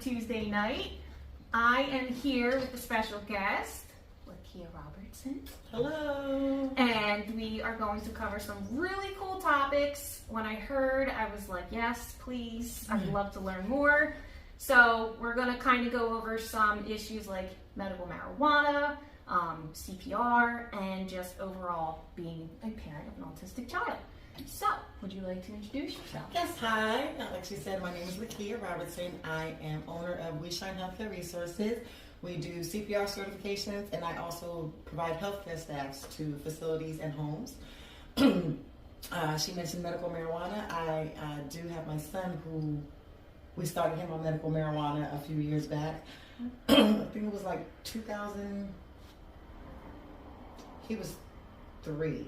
Tuesday night. I am here with a special guest, Lakia Robertson. Hello. And we are going to cover some really cool topics. When I heard, I was like, yes, please. I'd love to learn more. So we're going to kind of go over some issues like medical marijuana, CPR, and just overall being a parent of an autistic child. So, would you like to introduce yourself? Yes, hi. Like she said, my name is Lakia Robertson. I am owner of We Shine Healthcare Resources. We do CPR certifications, and I also provide healthcare staffs to facilities and homes. She mentioned medical marijuana. I do have my son who we started him on medical marijuana a few years back. I think it was like 2000. He was 3.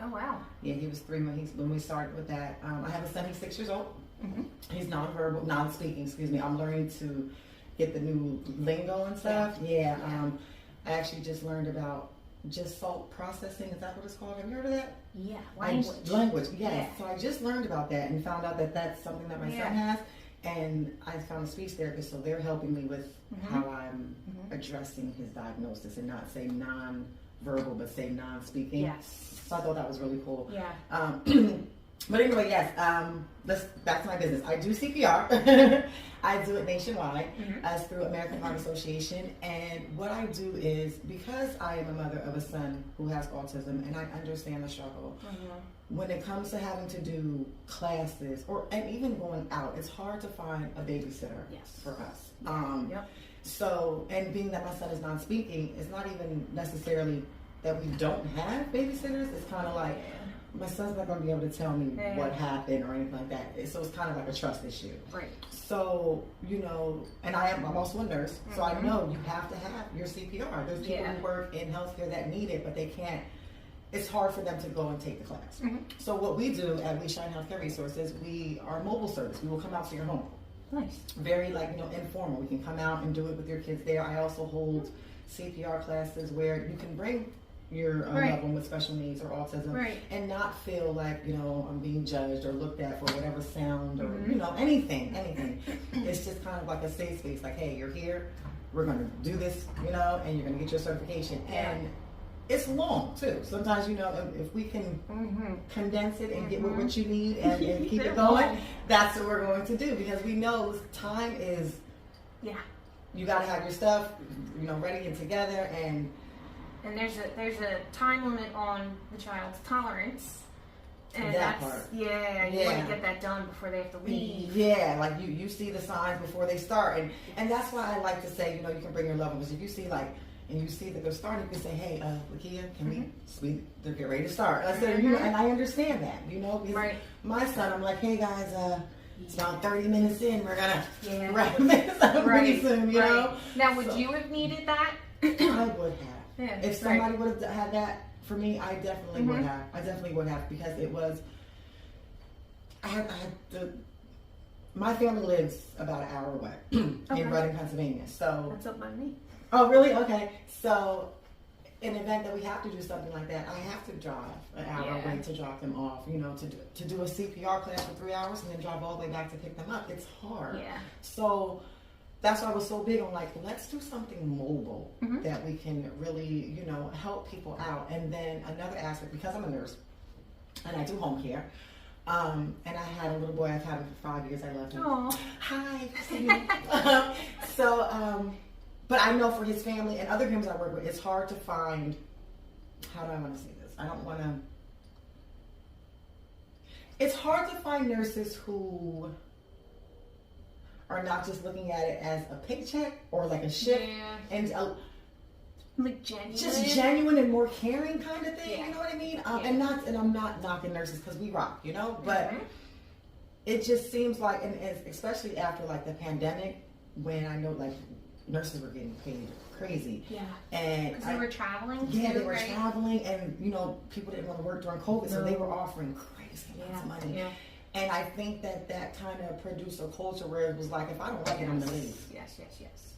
Oh, wow. Yeah, he was 3 when we started with that. I have a son, he's 6 years old. Mm-hmm. He's non-speaking, excuse me. I'm learning to get the new lingo and stuff. Yeah. I actually just learned about salt processing. Is that what it's called? Have you heard of that? Yeah, language. Yes. Yeah. So I just learned about that and found out that that's something that my son has. And I found a speech therapist, so they're helping me with how I'm addressing his diagnosis and not say non-verbal, but say non-speaking. Yes. So I thought that was really cool. Yeah. But anyway, yes, back to my business. I do CPR. I do it nationwide as through American Heart Association. And what I do is, because I am a mother of a son who has autism and I understand the struggle, when it comes to having to do classes and even going out, it's hard to find a babysitter for us. So, and being that my son is non-speaking, it's not even necessarily that we don't have babysitters. It's kind of like, my son's not going to be able to tell me what happened or anything like that. So it's kind of like a trust issue. Right. So, and I'm also a nurse, so I know you have to have your CPR. There's people who work in healthcare that need it, but they can't. It's hard for them to go and take the class. So what we do at We Shine Healthcare Resources, we are a mobile service. We will come out to your home. Nice. Very informal. We can come out and do it with your kids there. I also hold CPR classes where you can bring your loved one with special needs or autism and not feel like, I'm being judged or looked at for whatever sound or, anything. It's just kind of like a safe space. Like, hey, you're here. We're going to do this, and you're going to get your certification. And it's long, too. Sometimes, if we can condense it and get what you need and keep it going, that's what we're going to do. Because we know time is, you got to have your stuff, ready and together. And there's a time limit on the child's tolerance. And that part. You want to get that done before they have to leave. Yeah, like you see the signs before they start. And that's why I like to say, you can bring your loved ones. If you see and you see that they're starting, you can say, hey, Lakia, can they're getting ready to start. I said, and I understand that, because my son, I'm like, hey guys, it's about 30 minutes in, we're gonna wrap this up pretty soon, know? Now, would you have needed that? I would have. Yeah, if somebody would have had that for me, I definitely would have. I definitely would have, because it was, my family lives about an hour away in Reading, Pennsylvania. So that's up by me. Oh, really? Okay. So, in the event that we have to do something like that, I have to drive an hour away to drop them off. To do a CPR class for 3 hours and then drive all the way back to pick them up. It's hard. Yeah. So that's why I was so big on let's do something mobile that we can really, help people out. And then another aspect, because I'm a nurse and I do home care. And I had a little boy. I've had him for 5 years. I love him. Aww. Hi. But I know for his family and other families I work with, it's hard to find, how do I want to say this? It's hard to find nurses who are not just looking at it as a paycheck or like a shift and genuine. Just genuine and more caring kind of thing, you know what I mean? And I'm not knocking nurses because we rock, but it just seems like, and especially after the pandemic, when I know nurses were getting paid crazy. Yeah. And because they were traveling. Yeah, they were traveling, and people didn't want to work during COVID, so they were offering crazy amounts of money. Yeah. And I think that kind of produced a culture where it was like, if I don't like it, I'm gonna leave. Yes.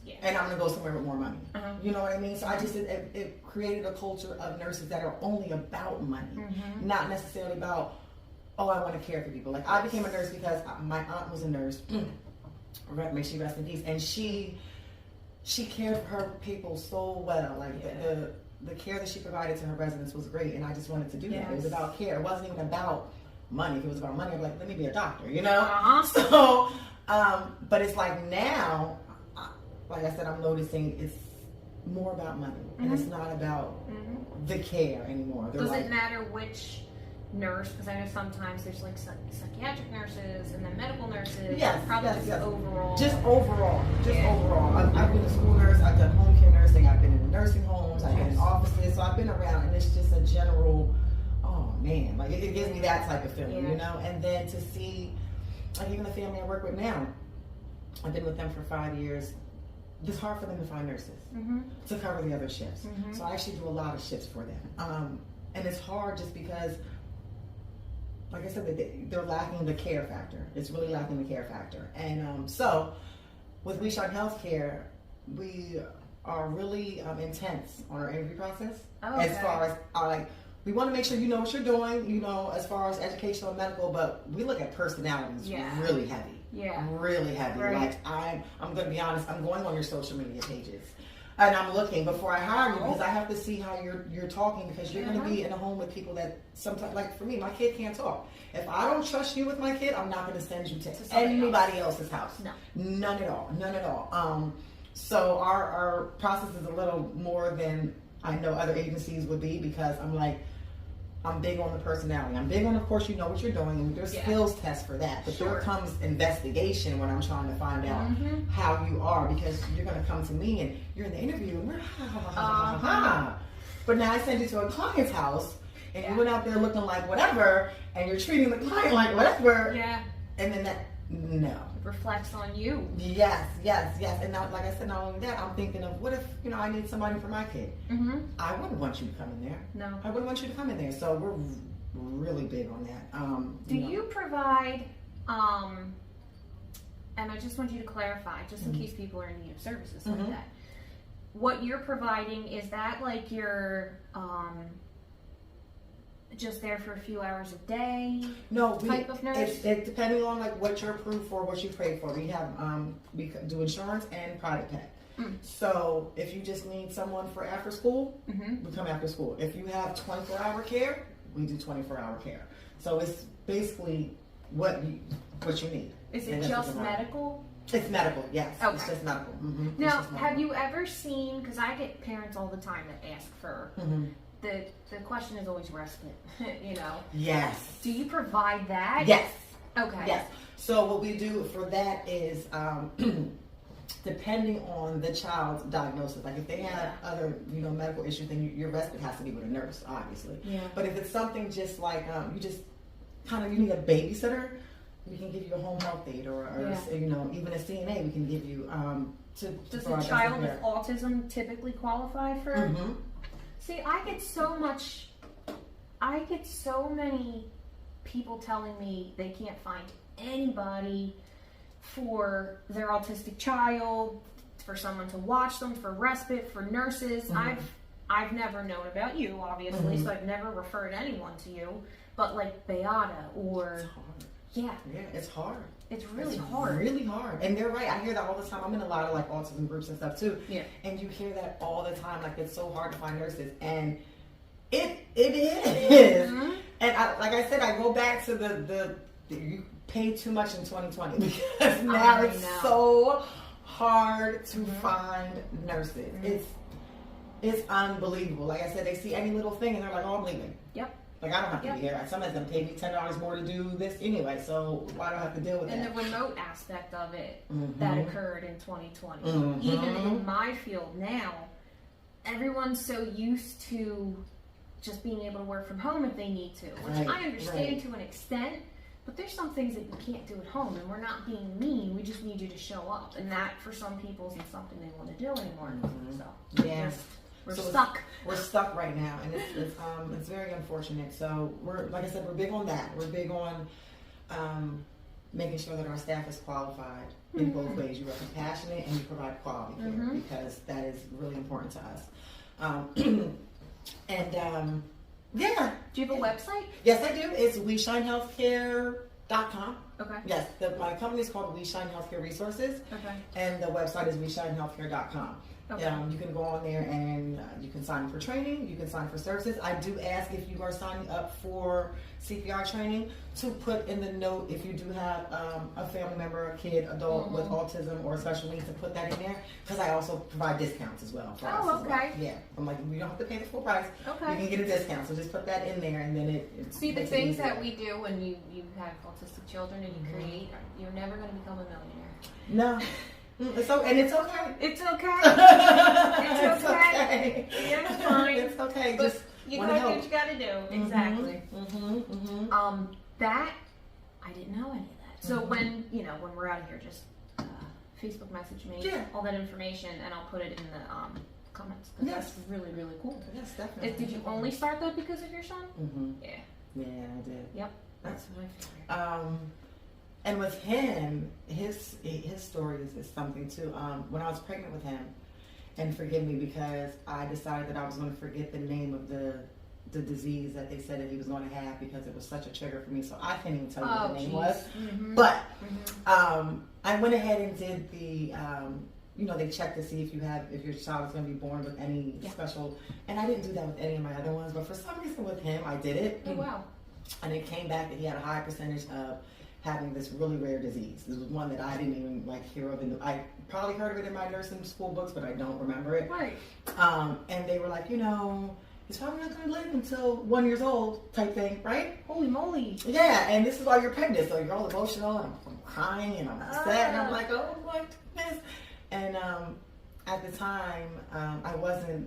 Yeah. And I'm gonna go somewhere with more money. You know what I mean? So it created a culture of nurses that are only about money, not necessarily about, I want to care for people. I became a nurse because my aunt was a nurse. may she rest in peace. And she cared for her people so well. Like the care that she provided to her residents was great, and I just wanted to do that. It was about care. It wasn't even about money. If it was about money, I'd be like, let me be a doctor, you know? So, but it's like now, like I said, I'm noticing it's more about money, and it's not about the care anymore. Does it matter which nurse? Because I know sometimes there's like psychiatric nurses and then medical nurses. Yes, probably yes, yes. overall. Just overall. I've been a school nurse. I've done home care nursing. I've been in nursing homes. I've been in offices. So I've been around, and it's just a general. Oh man, like it gives me that type of feeling, you know. And then to see, like even the family I work with now, I've been with them for 5 years. It's hard for them to find nurses to cover the other shifts. So I actually do a lot of shifts for them, and it's hard just because. Like I said, they're lacking the care factor. It's really lacking the care factor. And so, with We Shine Healthcare, we are really intense on our interview process. As far as we want to make sure you know what you're doing, you know, as far as educational and medical, but we look at personalities really heavy. Yeah. Really heavy. Right. Like I'm going to be honest, I'm going on your social media pages. And I'm looking before I hire you because I have to see how you're talking, because you're going to be in a home with people that sometimes, like for me, my kid can't talk. If I don't trust you with my kid, I'm not going to send you to anybody else's house. No. None at all. So our process is a little more than I know other agencies would be, because I'm big on the personality. I'm big on, of course, you know what you're doing, and there's skills tests for that. But there comes investigation when I'm trying to find out how you are, because you're going to come to me and you're in the interview and we're But now I send you to a client's house and you went out there looking like whatever, and you're treating the client like whatever. Yeah. And then no. Reflects on you. Yes. And now, like I said, not only that, I'm thinking of what if, I need somebody for my kid. I wouldn't want you to come in there. No. I wouldn't want you to come in there. So we're really big on that. Do you provide, and I just want you to clarify, just in case people are in need of services like that, what you're providing, is that like your just there for a few hours a day? No, type of nurse? It's depending on like what you're approved for, what you paid for. We have we do insurance and private pay. So if you just need someone for after school, we come after school. If you have 24-hour care, we do 24-hour care. So it's basically what you need. Is it just medical? It's medical, yes. Okay. It's just medical. Now, have you ever seen, because I get parents all the time that ask for the question is always respite, Yes. Do you provide that? Yes. Okay. Yes. So what we do for that is, depending on the child's diagnosis, like if they have other, medical issues, then your respite has to be with a nurse, obviously. Yeah. But if it's something just like, you need a babysitter, we can give you a home health aide or even a CNA we can give you. Does a child with autism typically qualify for? See, I get so many people telling me they can't find anybody for their autistic child, for someone to watch them, for respite, for nurses. I've never known about you, obviously, so I've never referred anyone to you. But like Beata or it's hard. It's really hard. Really hard. And they're right. I hear that all the time. I'm in a lot of like autism groups and stuff too. Yeah. And you hear that all the time. Like it's so hard to find nurses, and it is. And like I said, I go back to the you paid too much in 2020 because now it's so hard to find nurses. It's unbelievable. Like I said, they see any little thing and they're like, "Oh, I'm leaving." Yep. Like, I don't have to be here. Somebody's going to pay me $10 more to do this anyway, so why do I have to deal with that? And the remote aspect of it that occurred in 2020. Even in my field now, everyone's so used to just being able to work from home if they need to, which I understand to an extent, but there's some things that you can't do at home, and we're not being mean. We just need you to show up, and that, for some people, isn't something they want to do anymore. So, We're stuck. We're stuck right now, and it's very unfortunate. So like I said, we're big on that. We're big on making sure that our staff is qualified in both ways. You are compassionate and you provide quality care because that is really important to us. Do you have a website? Yes, I do. It's WeShine Healthcare .com. Okay. Yes, my company is called We Shine Healthcare Resources. Okay. And the website is WeShineHealthcare.com. Okay. You can go on there and you can sign up for training. You can sign up for services. I do ask if you are signing up for CPR training to put in the note if you do have a family member, a kid, adult with autism or special needs, to put that in there, because I also provide discounts as well. For us as well. Yeah, I'm like, you don't have to pay the full price. Okay. You can get a discount, so just put that in there, and then it See, the makes it things easier. that we do when you have autistic children and you create, you're never going to become a millionaire. No. It's okay. And it's okay. It's okay. It's okay. Yeah, it's fine. It's okay. But Just you wanna gotta do help. what you gotta do. Exactly. Mm-hmm. That I didn't know any of that. So when we're out of here, just Facebook message me all that information, and I'll put it in the comments. Yes. That's really, really cool. Yes, definitely. Did you only start that because of your son? Mm-hmm. Yeah. Yeah, I did. Yep. That's what I figured. And with him, his story is something too. When I was pregnant with him, and forgive me because I decided that I was going to forget the name of the disease that they said that he was going to have, because it was such a trigger for me. So I can't even tell you what the name was. Mm-hmm. But I went ahead and did the. They check to see if your child is going to be born with any special. And I didn't do that with any of my other ones, but for some reason with him, I did it. Oh wow! And it came back that he had a high percentage of having this really rare disease. This was one that I didn't even hear of. I probably heard of it in my nursing school books, but I don't remember it. Right. And they were like, he's probably not going to live until 1 year old type thing, right? Holy moly! Yeah, and this is while you're pregnant, so you're all emotional, and I'm crying, and I'm upset, and I'm like, oh my goodness. And at the time, I was a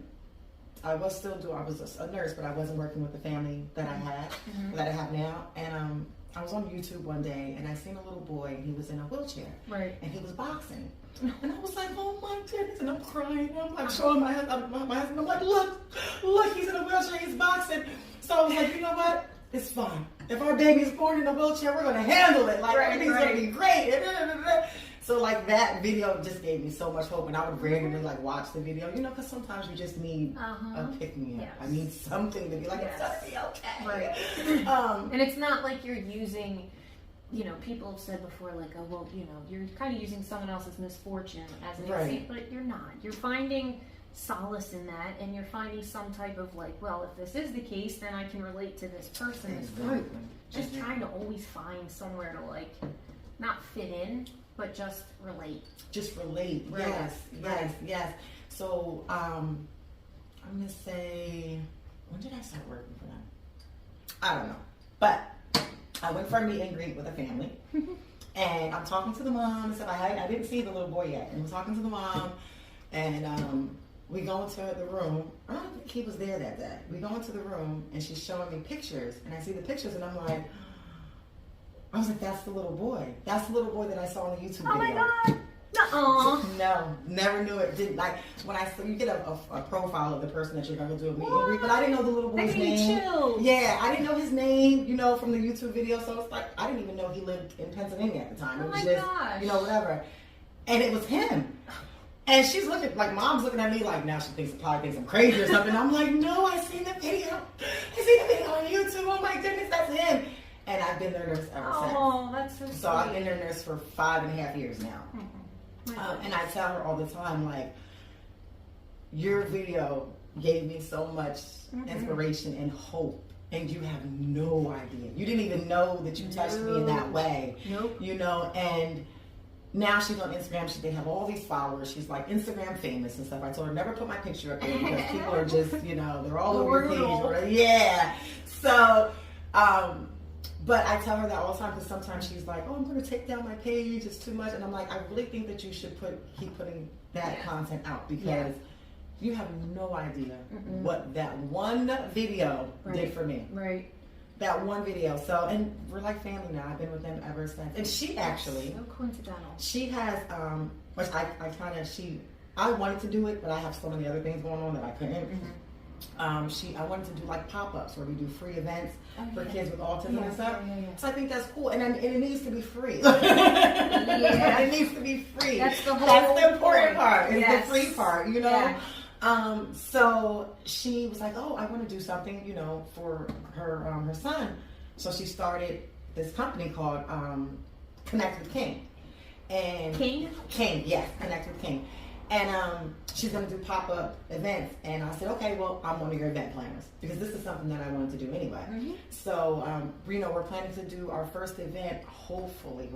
nurse, but I wasn't working with the family that I had, that I have now. And I was on YouTube one day, and I seen a little boy, and he was in a wheelchair, right? And he was boxing, and I was like, oh my goodness, and I'm crying. And I'm like showing my husband, I'm like, look, he's in a wheelchair, he's boxing. So I was like, you know what? It's fine. If our baby's born in a wheelchair, we're gonna handle it. Everything's gonna be great. So that video just gave me so much hope, and I would randomly watch the video, because sometimes you just need a pick me up. Yes. I need something to be like, it's gonna be okay. Right. And it's not like you're using, people have said before, you're kind of using someone else's misfortune as an example, but you're not. You're finding solace in that, and you're finding some type of if this is the case, then I can relate to this person. Exactly. Just trying to always find somewhere to not fit in, but just relate. Just relate. Right. Yes. So I'm gonna say, when did I start working for them? I don't know, but I went for a meet and greet with a family, and I'm talking to the mom and stuff. I didn't see the little boy yet, and I'm talking to the mom, and we go into the room. I don't think he was there that day. We go into the room, and she's showing me pictures, and I see the pictures, and I was like, that's the little boy. That's the little boy that I saw in the YouTube video. Oh my God. Nuh-uh. No, never knew it. Didn't when you get a profile of the person that you're going to do a meet and greet, but I didn't know the little boy's name. Chills. Yeah, I didn't know his name, from the YouTube video. So it's I didn't even know he lived in Pennsylvania at the time. It was gosh. Whatever. And it was him. And she's looking, mom's looking at me now she probably thinks I'm crazy or something. I'm like, no, I seen the video. On YouTube. Oh my goodness, that's him. And I've been their nurse ever since. Oh, that's so sweet. So I've been their nurse for 5.5 years now. And I tell her all the time, your video gave me so much inspiration and hope, and you have no idea. You didn't even know that you touched me in that way. Nope. And now she's on Instagram. They have all these followers. She's Instagram famous and stuff. I told her never put my picture up there because people are just, they're all over your page. Yeah. So, but I tell her that all the time because sometimes she's like, oh, I'm going to take down my page. It's too much. And I'm like, I really think that you should keep putting that content out because you have no idea what that one video did for me. Right. That one video. So, and we're like family now. I've been with them ever since. And she actually. So coincidental. She has, which I wanted to do it, but I have so many other things going on that I couldn't. I wanted to do pop-ups where we do free events for kids with autism and stuff. So I think that's cool, and it needs to be free. It needs to be free. That's the important part. Is the free part, Yeah. So she was like, "Oh, I want to do something, for her son." So she started this company called Connect with King. And King, yes, Connect with King. And she's going to do pop-up events. And I said, okay, well, I'm one of your event planners because this is something that I wanted to do anyway. Mm-hmm. So, we're planning to do our first event hopefully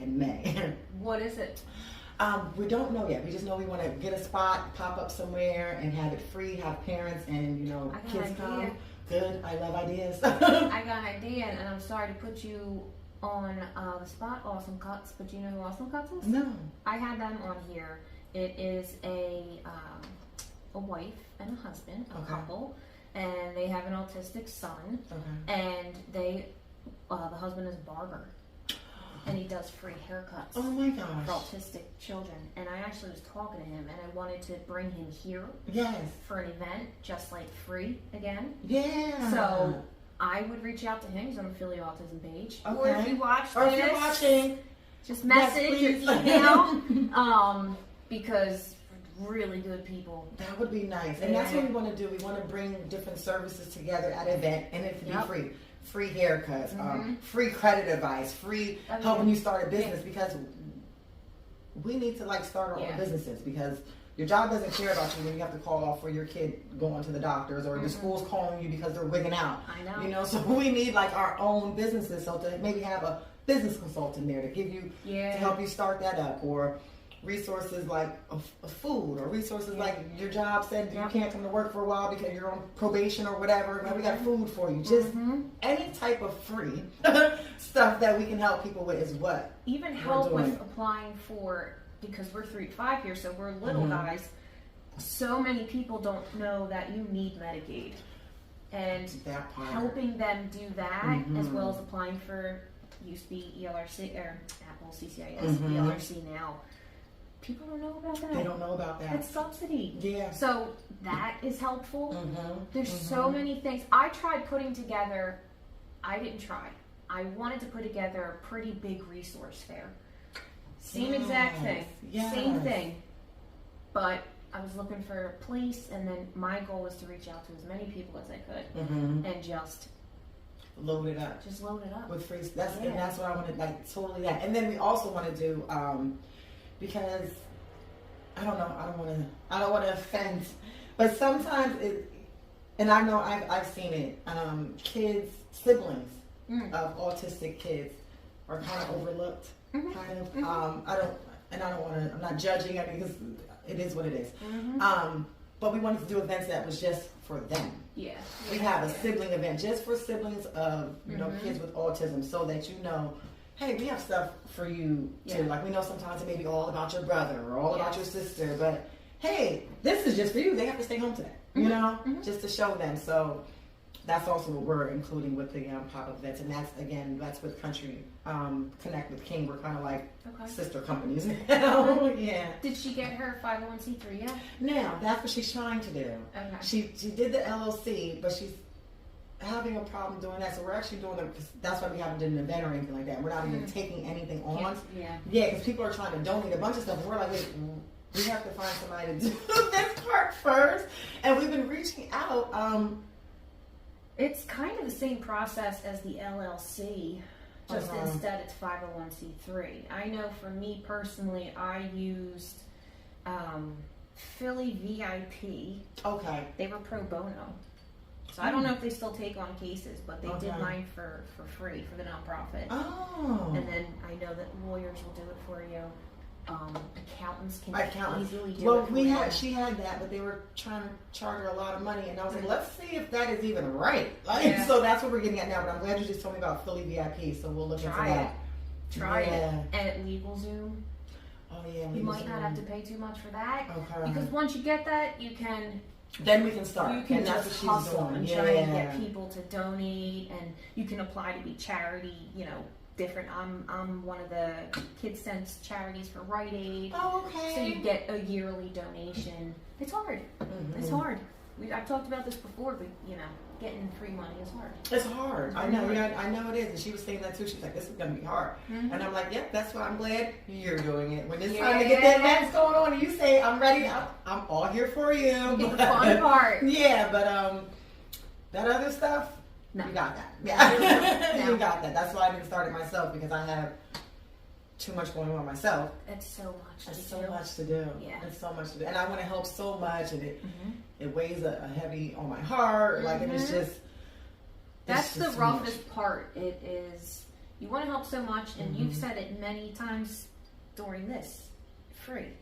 in May. What is it? We don't know yet. We just know we want to get a spot, pop up somewhere, and have it free, have parents and, kids come. Good. I love ideas. I got an idea, and I'm sorry to put you on the spot, Awesome Cuts, but do you know who Awesome Cuts is? No. I had them on here. It is a wife and a husband, a couple, and they have an autistic son, and they the husband is a barber, and he does free haircuts. Oh my gosh. For autistic children, and I actually was talking to him, and I wanted to bring him here. Yes. For an event, just like free again. Yeah. So I would reach out to him. He's on the Philly Autism page. Okay. Or if you watch or this, if you're watching, just message or email. Because really good people. That would be nice. And that's what we want to do. We want to bring different services together at an event, and it can be free. Free haircuts, free credit advice, free helping you start a business because we need to start our own businesses because your job doesn't care about you when you have to call off for your kid going to the doctors or the school's calling you because they're wigging out. I know. So we need our own businesses. So to maybe have a business consultant there to give you to help you start that up, or resources like a food, or resources like your job said you can't come to work for a while because you're on probation or whatever. But we got food for you. Just any type of free stuff that we can help people with is what. Even help with applying for, because we're 3 to 5 here, so we're little guys. So many people don't know that you need Medicaid, and helping them do that as well as applying for used to be ELRC or Apple CCIS, ELRC now. People don't know about that. They don't know about that. It's subsidy. Yeah. So that is helpful. There's so many things. I tried putting together, I didn't try. I wanted to put together a pretty big resource fair. Same exact thing. Yes. Same thing. But I was looking for a place, and then my goal was to reach out to as many people as I could and just load it up. Just load it up. With free. And that's what I wanted, totally that. And then we also want to do, because I don't know, I don't want to offend, but sometimes and I know I've seen it, siblings of autistic kids are kind of overlooked, I'm not judging it because it is what it is. But we wanted to do events that was just for them. Yeah. We have a sibling event just for siblings of, kids with autism, so that hey, we have stuff for you too. We know sometimes it may be all about your brother or all about your sister, but hey, this is just for you. They have to stay home today, just to show them. So that's also what we're including with the pop-up events, and that's with Country Connect with King. We're kind of like sister companies now. Yeah. Did she get her 501c3 yet? Now that's what she's trying to do. Okay. She did the LLC, but she's having a problem doing that, so we're actually doing it because that's why we haven't done an event or anything like that. We're not even taking anything on. Because people are trying to donate a bunch of stuff. We're like, wait, we have to find somebody to do this part first, and we've been reaching out. It's kind of the same process as the LLC, just instead it's 501c3. I know for me personally, I used Philly VIP. Okay. They were pro bono. So I don't know if they still take on cases, but they did mine for free for the nonprofit. Oh. And then I know that lawyers will do it for you. Accountants can easily do it. Well, she had that, but they were trying to charge her a lot of money, and I was like, let's see if that is even right. So that's what we're getting at now. But I'm glad you just told me about Philly VIP, so we'll look into that. Try it. And at LegalZoom. Oh yeah. You might not have to pay too much for that. Okay. Because once you get that, you can. Then we can start. You can just hustle and try and get people to donate, and you can apply to be charity. Different. I'm one of the Kids Sense charities for Rite Aid. Oh, okay. So you get a yearly donation. It's hard. It's hard. I've talked about this before, but getting free money is hard. It's hard. I know. I know it is. And she was saying that too. She's like, "This is gonna be hard." And I'm like, "Yep, that's why I'm glad you're doing it. When it's time to get the events going on, and you say, I'm ready. I'm all here for you." It's the fun part. Yeah, but that other stuff. No. You got that. Yeah. No. You got that. That's why I didn't start it myself, because I have too much going on myself. It's so much. It's so much to do. Yeah. It's so much to do. And I want to help so much, and it weighs a heavy on my heart. Like, and it's just... That's the roughest part. It is, you want to help so much, and you've said it many times during this. Free.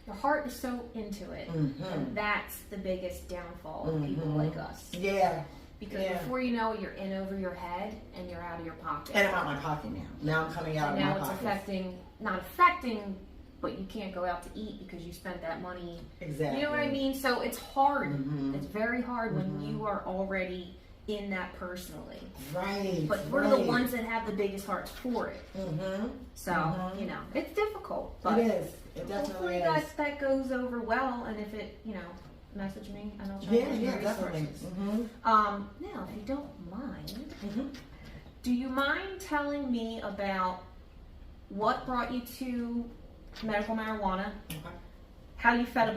Your heart is so into it, and that's the biggest downfall of people like us. Yeah. Because before you know it, you're in over your head, and you're out of your pocket. And I'm out of my pocket now. Now I'm coming out of my pocket. And now it's not affecting, but you can't go out to eat because you spent that money. Exactly. You know what I mean? So it's hard. It's very hard when you are already in that personally. Right. But we're the ones that have the biggest hearts for it. So, you know, it's difficult. But it is. It definitely hopefully is. that goes over well, and if it, you know, message me and I'll try to get Yeah, resources. definitely. Now, if you don't mind, do you mind telling me about what brought you to medical marijuana? Okay. How you felt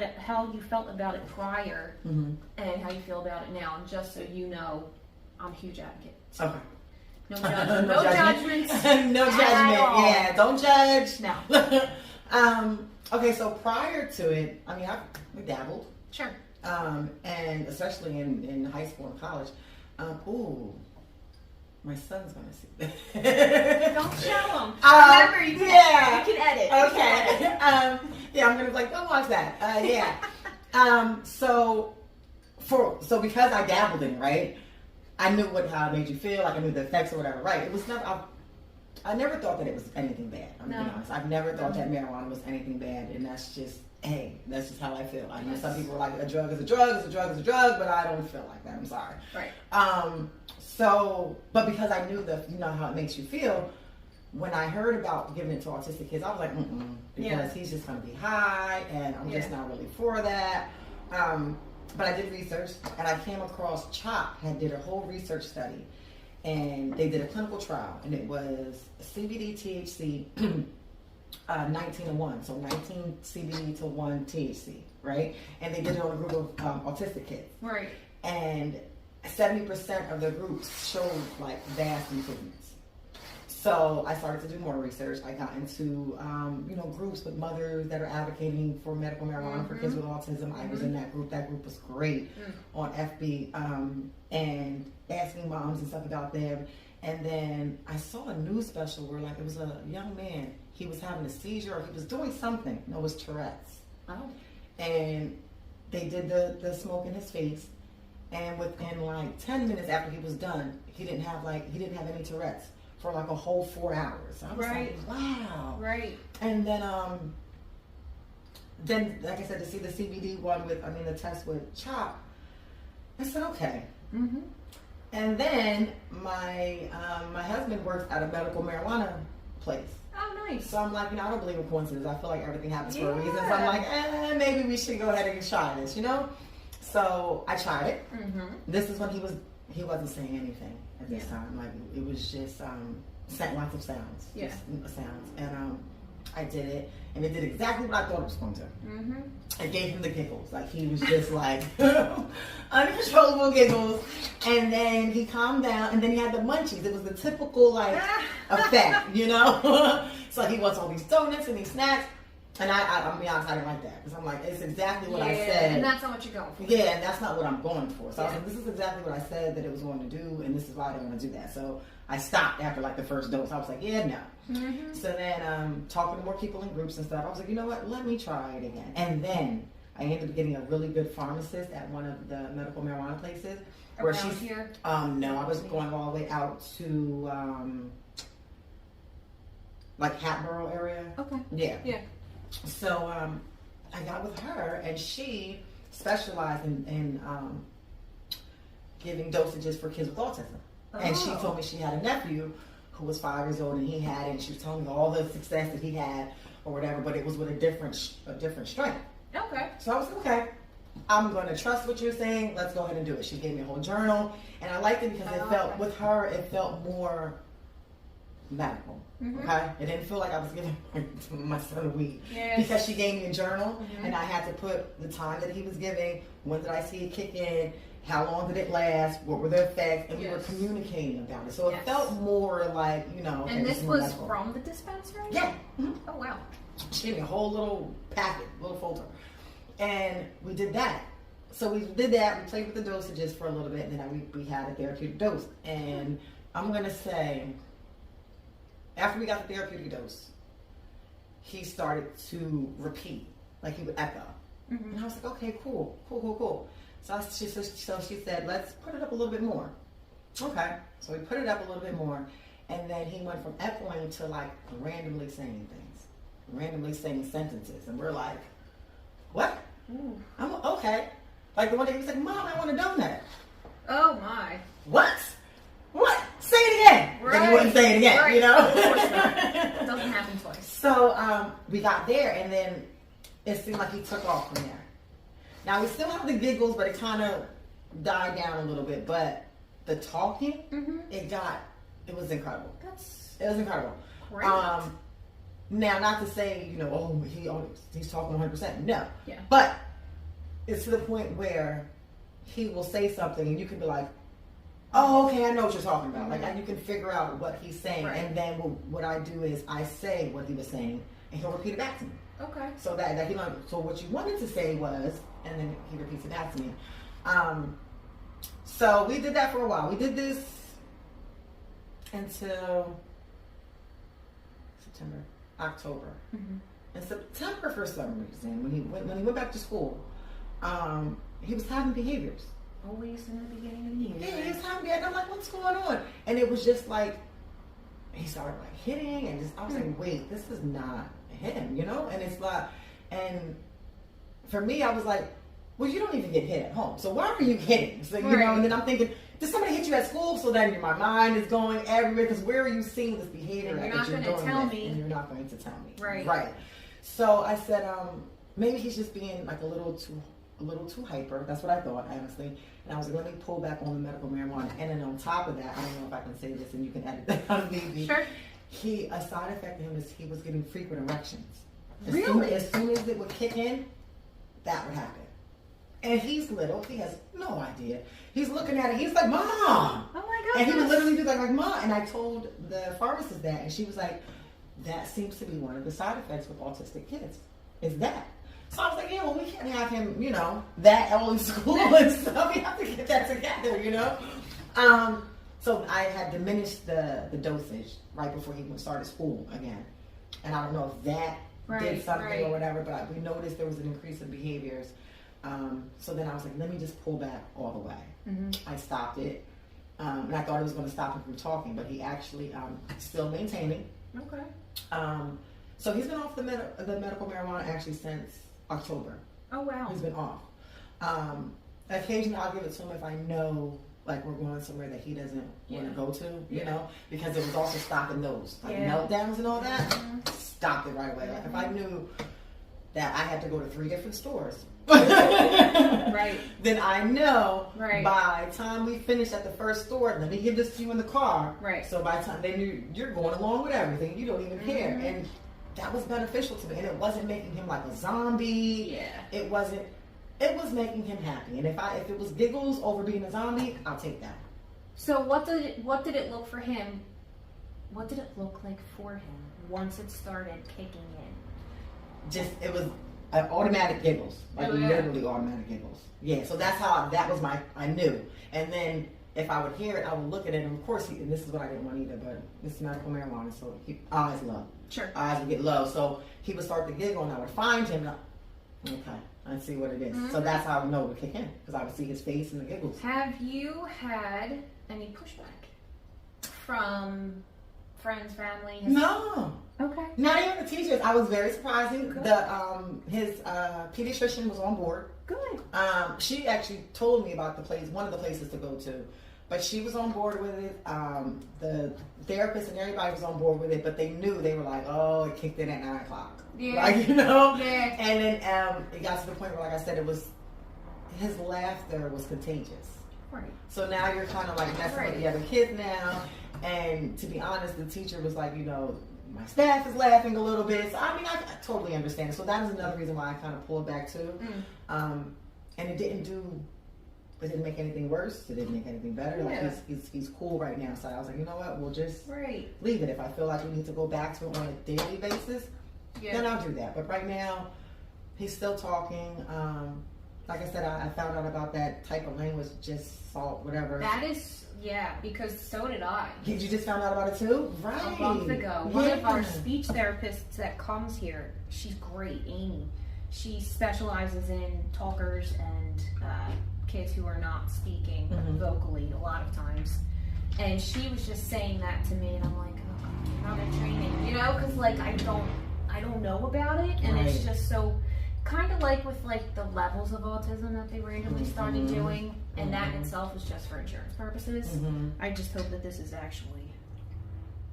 about it prior, and how you feel about it now, and just so you know, I'm a huge advocate. So Okay. no judgment. No judgments. No judgment. Yeah, don't judge. No. Okay, so prior to it, I mean, I dabbled. Sure. And especially in high school and college. My son's gonna see that. Don't show him. Remember, you can edit. Okay. Yeah, I'm gonna be like, don't watch that. So because I dabbled in it, right? I knew how it made you feel. Like I knew the effects or whatever, right? It was never. I never thought that it was anything bad. I'm being honest. I've never thought that marijuana was anything bad, and that's just that's just how I feel. I know some people are like, a drug is a drug, is a drug is a drug, but I don't feel like that. I'm sorry. Right. But because I knew how it makes you feel, when I heard about giving it to autistic kids, I was like, because he's just going to be high, and I'm just not really for that. But I did research, and I came across CHOP did a whole research study, and they did a clinical trial, and it was CBD, THC, 19-1, so 19 CBD to 1 THC, right? And they did it on a group of autistic kids. Right. And 70% of the groups showed like vast improvements. So I started to do more research. I got into groups with mothers that are advocating for medical marijuana for kids with autism. I was in that group. That group was great on FB, and asking moms and stuff about them. And then I saw a news special where it was a young man. He was having a seizure, or he was doing something. No, it was Tourette's. Oh. And they did the smoke in his face. And within 10 minutes after he was done, he didn't have any Tourette's for a whole 4 hours. I was like, wow. Right. And then like I said, to see the CBD one the test with CHOP, I said, okay. And then my husband works at a medical marijuana place. Oh, nice. So I'm like, I don't believe in coincidences. I feel like everything happens for a reason. So I'm like, maybe we should go ahead and try this, So I tried it. This is when he wasn't saying anything at this time. It was just lots of sounds. Yeah. Just sounds. And I did it, and it did exactly what I thought it was going to. It gave him the giggles. He was just uncontrollable giggles. And then he calmed down, and then he had the munchies. It was the typical effect, So he wants all these donuts and these snacks. And I'll be honest, I didn't like that, because I'm like, it's exactly what I said. And that's not what you're going for. Yeah, and that's not what I'm going for. So I was like, this is exactly what I said that it was going to do, and this is why I didn't want to do that. So I stopped after the first dose. I was like, no. So then talking to more people in groups and stuff, I was like, you know what, let me try it again. And then I ended up getting a really good pharmacist at one of the medical marijuana places. Around here? No, I was going all the way out to Hatboro area. Okay. Yeah. So I got with her, and she specialized in giving dosages for kids with autism. And she told me she had a nephew who was 5 years old, and he had it, and she was telling me all the success that he had or whatever, but it was with a different strength. Okay. So I was like, okay, I'm going to trust what you're saying. Let's go ahead and do it. She gave me a whole journal, and I liked it because with her, it felt more medical. Okay, it didn't feel like I was giving my son a weed, because she gave me a journal, and I had to put the time that he was giving, when did I see it kick in, how long did it last? What were the effects? And we were communicating about it. So it felt more like, okay, and this was from the dispensary? Yeah. Mm-hmm. Oh, wow. She gave me a whole little packet, little folder. And we did that. So we did that. We played with the dosages for a little bit, and then we had a therapeutic dose. And I'm going to say, after we got the therapeutic dose, he started to repeat. Like he would echo. Mm-hmm. And I was like, okay, cool. So she said, let's put it up a little bit more. Okay. So we put it up a little bit more. And then he went from echoing to like randomly saying things, randomly saying sentences. And we're like, what? Ooh. I'm okay. Like the one day he was like, Mom, I want a donut. Oh my. What? Say it again. Right. Then he wouldn't say it again, right. you know? Of course not. It doesn't happen twice. So we got there, and then it seemed like he took off from there. Now we still have the giggles, but it kind of died down a little bit. But the talking, it was incredible. It was incredible. Great. Now, not to say, he's talking 100%. No. Yeah. But it's to the point where he will say something and you can be like, oh, okay, I know what you're talking about. Like, you can figure out what he's saying. Right. And then what I do is I say what he was saying and he'll repeat it back to me. Okay. So that he learned. So what you wanted to say was, and then he repeats it back to me. So we did that for a while. We did this until October. Mm-hmm. In September, for some reason, when he went back to school, he was having behaviors. Always in the beginning of the year. Yeah, he was having behaviors. I'm like, what's going on? And it was just like he started like hitting, and I was like, wait, this is not him, And it's like, and for me, I was like, well, you don't even get hit at home, so why are you hitting? So and then I'm thinking, did somebody hit you at school? So then my mind is going everywhere, because where are you seeing this behavior? You're not going to tell me. And you're not going to tell me. Right. So I said, maybe he's just being like a little too hyper. That's what I thought, honestly. And I was like, let me pull back on the medical marijuana. And then on top of that, I don't know if I can say this, and you can edit that out maybe. Sure. A side effect of him is he was getting frequent erections. Really? As soon as it would kick in, that would happen. And he's little. He has no idea. He's looking at it. He's like, Mom! Oh my God. And he would literally do that like, Mom! And I told the pharmacist that, and she was like, that seems to be one of the side effects with autistic kids. Is that. So I was like, yeah, well, we can't have him, that all in school and stuff. We have to get that together, So I had diminished the dosage right before he started school again. And I don't know if that did something or whatever, but we noticed there was an increase in behaviors. So then I was like, let me just pull back all the way. Mm-hmm. I stopped it. And I thought it was going to stop him from talking, but he actually still maintaining. Okay. So he's been off the medical marijuana actually since October. Oh, wow. He's been off. Occasionally I'll give it to him if I know like we're going somewhere that he doesn't want to go to, because it was also stopping those meltdowns and all that. Mm-hmm. Stopped it right away. Like if I knew that I had to go to 3 different stores, right, then I know by the time we finish at the first store, let me give this to you in the car. Right. So by the time they knew you're going along with everything, you don't even care. And that was beneficial to me. And it wasn't making him like a zombie. Yeah. It was making him happy. And if it was giggles over being a zombie, I'll take that. So what did it look for him? What did it look like for him once it started kicking in? It was automatic giggles, like literally automatic giggles. Yeah, so that's how I knew. And then if I would hear it, I would look at it, and of course, and this is what I didn't want either, but it's medical marijuana, so eyes low. Sure. Eyes would get low, so he would start to giggle, and I would find him. Okay, I see what it is. Mm-hmm. So that's how I would know it would kick in, because I would see his face and the giggles. Have you had any pushback from friends, family? No. Okay. Not even the teachers. I was very surprising. His pediatrician was on board. Good. She actually told me about one of the places to go to, but she was on board with it. The therapist and everybody was on board with it, but they were like, oh, it kicked in at 9:00. Yeah. Like, Yeah. And then it got to the point where, like I said, his laughter was contagious. Right. So now you're kind of like messing with the other kids now. And to be honest, the teacher was like, my staff is laughing a little bit. So, I totally understand. So that is another reason why I kind of pulled back too. And it didn't do It didn't make anything worse. It didn't make anything better. Like he's cool right now. So I was like, you know what? We'll just leave it. If I feel like we need to go back to it on a daily basis, then I'll do that. But right now, he's still talking. Like I said, I found out about that type of language, just salt, whatever. That is, because so did I. Did you just found out about it too? Right. A month ago. One of our speech therapists that comes here, she's great, Amy. She specializes in talkers and kids who are not speaking vocally a lot of times. And she was just saying that to me, and I'm like, oh, how to train it, you know? Because, like, I don't know about it, and it's just so... Kind of like with like the levels of autism that they randomly started doing, and that in itself is just for insurance purposes. I just hope that this is actually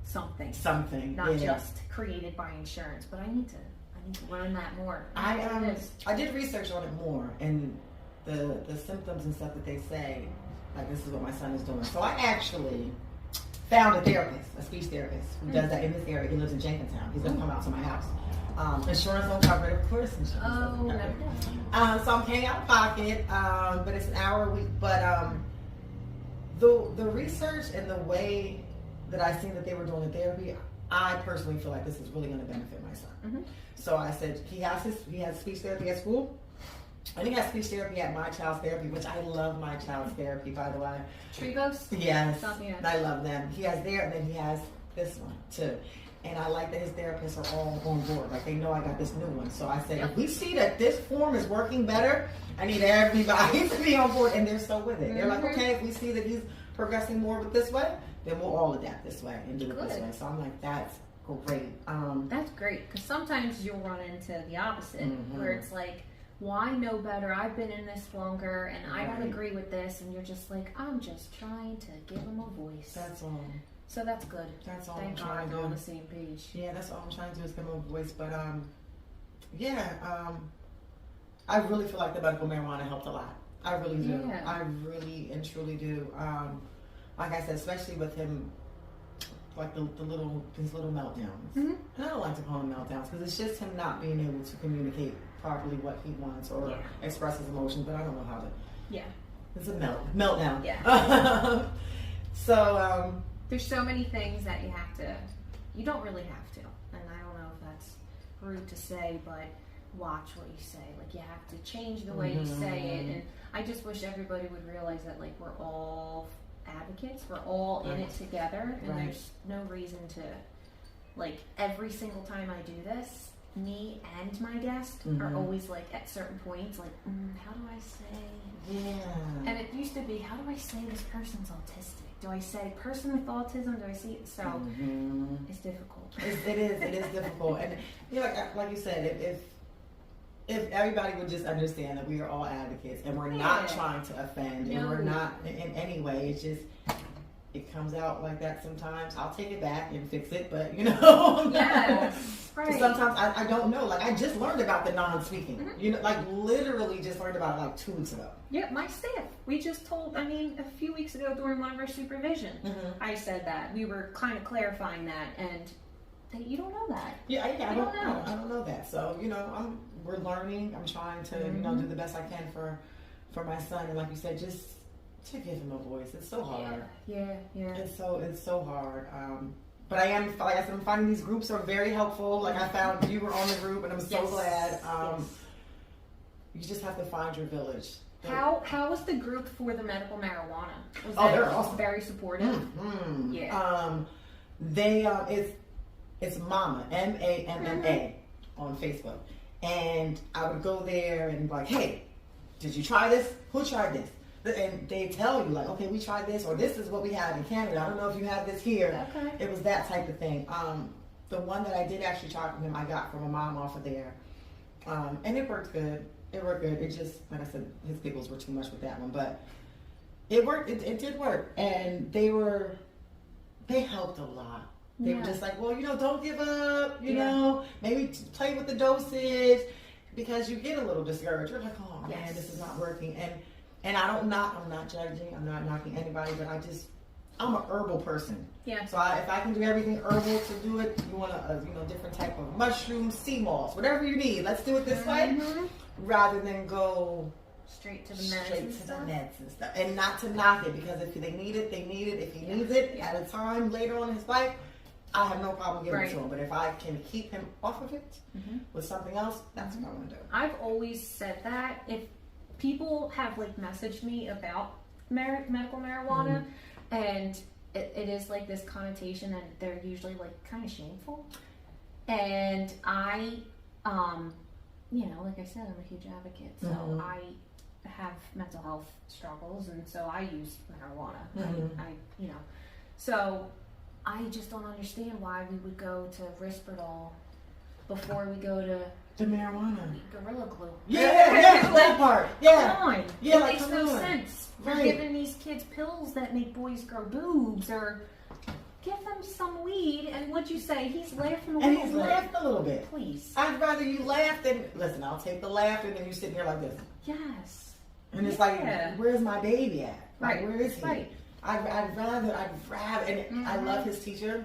something, not just created by insurance. But I need to learn that more. I did research on it more, and the symptoms and stuff that they say, like this is what my son is doing. So I actually found a therapist, a speech therapist, who does that in this area. He lives in Jenkintown. He's gonna come out to my house. Insurance don't cover it, of course. Insurance doesn't cover it. So I'm paying out of pocket, but it's an hour a week. But the research and the way that I seen that they were doing the therapy, I personally feel like this is really going to benefit my son. So I said he has speech therapy at school, and he has speech therapy at My Child's Therapy, which I love My Child's Therapy, by the way. Trevos? Yes, I love them. He has there, and then he has this one too. And I like that his therapists are all on board. Like, they know I got this new one. So I said, if we see that this form is working better, I need everybody to be on board. And they're so with it. They're like, okay, if we see that he's progressing more with this way, then we'll all adapt this way and do it this way. So I'm like, that's great. That's great. Because sometimes you'll run into the opposite, where it's like, well, I know better. I've been in this longer, and I don't agree with this. And you're just like, I'm just trying to give him a voice. That's all. So that's good. That's all Thank I'm trying God to do. We're on the same page. Yeah, that's all I'm trying to do is give him a voice. But I really feel like the medical marijuana helped a lot. I really do. Yeah. I really and truly do. Like I said, especially with him, like his little meltdowns. And I don't like to call them meltdowns because it's just him not being able to communicate properly what he wants or express his emotions. But I don't know how to. Yeah. It's a meltdown. Yeah. So. There's so many things that you don't really have to, and I don't know if that's rude to say, but watch what you say. Like, you have to change the way you say it, and I just wish everybody would realize that, like, we're all advocates, we're all in it together, and there's no reason to, like, every single time I do this, me and my guest are always like at certain points like, how do I say? And it used to be, how do I say this person's autistic? Do I say person with autism? Do I see it? So it's difficult. It is difficult. And you know, like you said, if everybody would just understand that we are all advocates and we're not trying to offend and we're not in any way, it's just it comes out like that sometimes. I'll take it back and fix it, but you know, sometimes I don't know. Like, I just learned about the non-speaking. You know, like literally just learned about it like 2 weeks ago. Yeah, my staff. We just told, a few weeks ago during one of our supervision, I said that. We were kind of clarifying that, and you don't know that. Yeah, I don't know that. So, you know, we're learning. I'm trying to, you know, do the best I can for my son. And like you said, just to give him a voice. It's so hard. Yeah. It's so hard. But I am, like I said, I'm finding these groups are very helpful. Like, I found you were on the group, and I'm so glad. You just have to find your village. How was the group for the medical marijuana? Was they're awesome. Very supportive. Yeah. They it's Mama MAMMA on Facebook, and I would go there and be like, hey, did you try this? Who tried this? And they tell you, like, okay, we tried this, or this is what we have in Canada. I don't know if you have this here. Okay. It was that type of thing. The one that I did actually try from him, I got from a mom off of there. And it worked good. It just, like I said, his giggles were too much with that one. But it worked. It did work. And they helped a lot. They were just like, well, you know, don't give up. You know, maybe play with the dosage, because you get a little discouraged. You're like, oh, man, this is not working. And I'm not judging, I'm not knocking anybody, but I'm an herbal person. Yeah. So if I can do everything herbal to do it, you want a different type of mushrooms, sea moss, whatever you need. Let's do it this way, rather than go Straight to the meds. Straight to the meds and stuff. And not to knock it, because if they need it, they need it. If he needs it at a time later on in his life, I have no problem giving it to him. But if I can keep him off of it with something else, that's what I want to do. I've always said that. If people have like messaged me about medical marijuana, and it is like this connotation, and they're usually like kind of shameful. And I, you know, like I said, I'm a huge advocate. So I have mental health struggles, and so I use marijuana. I you know, so I just don't understand why we would go to Risperdal before we go to the marijuana. Gorilla Glue. Yeah, that part. Yeah. Come on. Yeah, it like, makes no sense. You're giving these kids pills that make boys grow boobs, or give them some weed. And what'd you say? He's laughing a little bit. And he's laughing a little bit. Please. I'd rather you laugh than, listen, I'll take the laughter than you sitting here like this. Yes. And it's like, where's my baby at? Like, Right. where is he? Right. I'd rather, and I love his teacher.